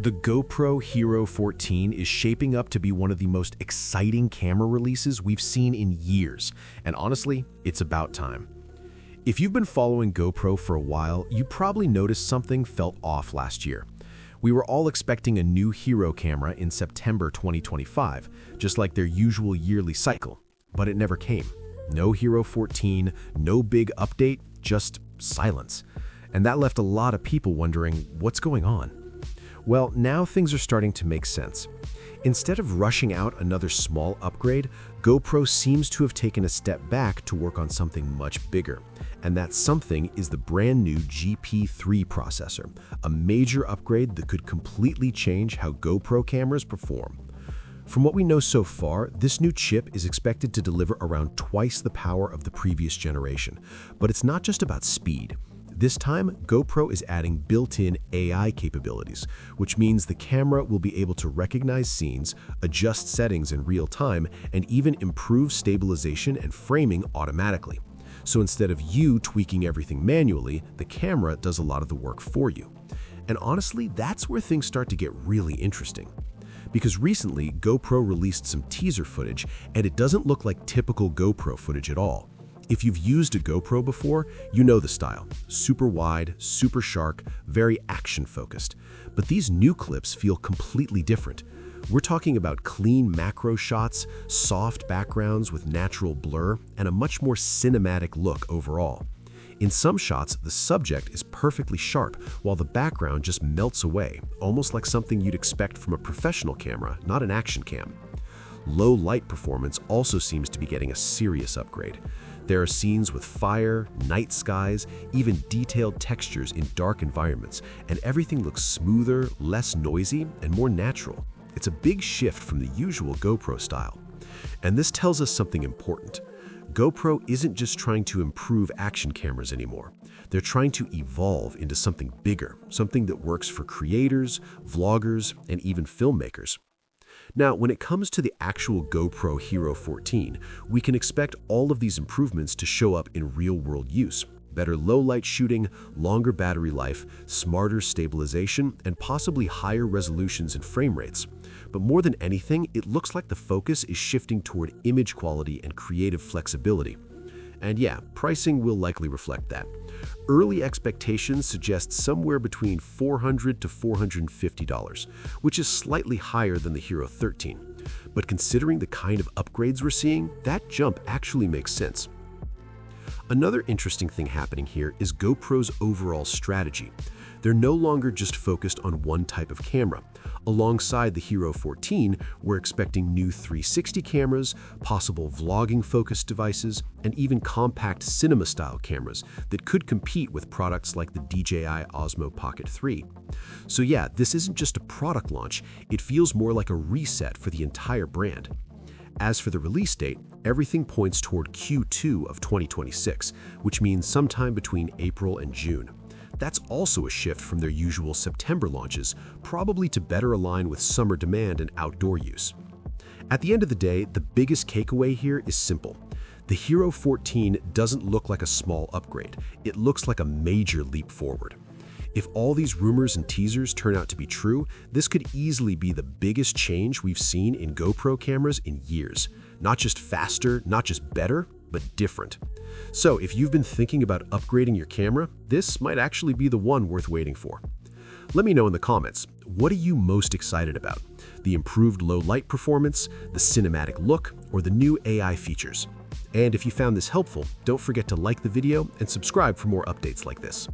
The GoPro Hero 14 is shaping up to be one of the most exciting camera releases we've seen in years, and honestly, it's about time. If you've been following GoPro for a while, you probably noticed something felt off last year. We were all expecting a new Hero camera in September 2025, just like their usual yearly cycle, but it never came. No Hero 14, no big update, just silence. And that left a lot of people wondering, what's going on? Well, now things are starting to make sense. Instead of rushing out another small upgrade, GoPro seems to have taken a step back to work on something much bigger. And that something is the brand new GP3 processor, a major upgrade that could completely change how GoPro cameras perform. From what we know so far, this new chip is expected to deliver around twice the power of the previous generation. But it's not just about speed. This time, GoPro is adding built-in AI capabilities, which means the camera will be able to recognize scenes, adjust settings in real time, and even improve stabilization and framing automatically. So instead of you tweaking everything manually, the camera does a lot of the work for you. And honestly, that's where things start to get really interesting. Because recently, GoPro released some teaser footage, and it doesn't look like typical GoPro footage at all. If you've used a GoPro before, you know the style. Super wide, super sharp, very action-focused. But these new clips feel completely different. We're talking about clean macro shots, soft backgrounds with natural blur, and a much more cinematic look overall. In some shots, the subject is perfectly sharp, while the background just melts away, almost like something you'd expect from a professional camera, not an action cam. Low light performance also seems to be getting a serious upgrade. There are scenes with fire, night skies, even detailed textures in dark environments, and everything looks smoother, less noisy, and more natural. It's a big shift from the usual GoPro style. And this tells us something important. GoPro isn't just trying to improve action cameras anymore. They're trying to evolve into something bigger, something that works for creators, vloggers, and even filmmakers. Now, when it comes to the actual GoPro Hero 14, we can expect all of these improvements to show up in real-world use. Better low-light shooting, longer battery life, smarter stabilization, and possibly higher resolutions and frame rates. But more than anything, it looks like the focus is shifting toward image quality and creative flexibility. And yeah, pricing will likely reflect that. Early expectations suggest somewhere between $400 to $450, which is slightly higher than the Hero 13. But considering the kind of upgrades we're seeing, that jump actually makes sense. Another interesting thing happening here is GoPro's overall strategy. They're no longer just focused on one type of camera. Alongside the Hero 14, we're expecting new 360 cameras, possible vlogging-focused devices, and even compact cinema-style cameras that could compete with products like the DJI Osmo Pocket 3. So yeah, this isn't just a product launch, it feels more like a reset for the entire brand. As for the release date, everything points toward Q2 of 2026, which means sometime between April and June. That's also a shift from their usual September launches, probably to better align with summer demand and outdoor use. At the end of the day, the biggest takeaway here is simple. The Hero 14 doesn't look like a small upgrade. It looks like a major leap forward. If all these rumors and teasers turn out to be true, this could easily be the biggest change we've seen in GoPro cameras in years. Not just faster, not just better, but different. So if you've been thinking about upgrading your camera, this might actually be the one worth waiting for. Let me know in the comments, what are you most excited about? The improved low light performance, the cinematic look, or the new AI features? And if you found this helpful, don't forget to like the video and subscribe for more updates like this.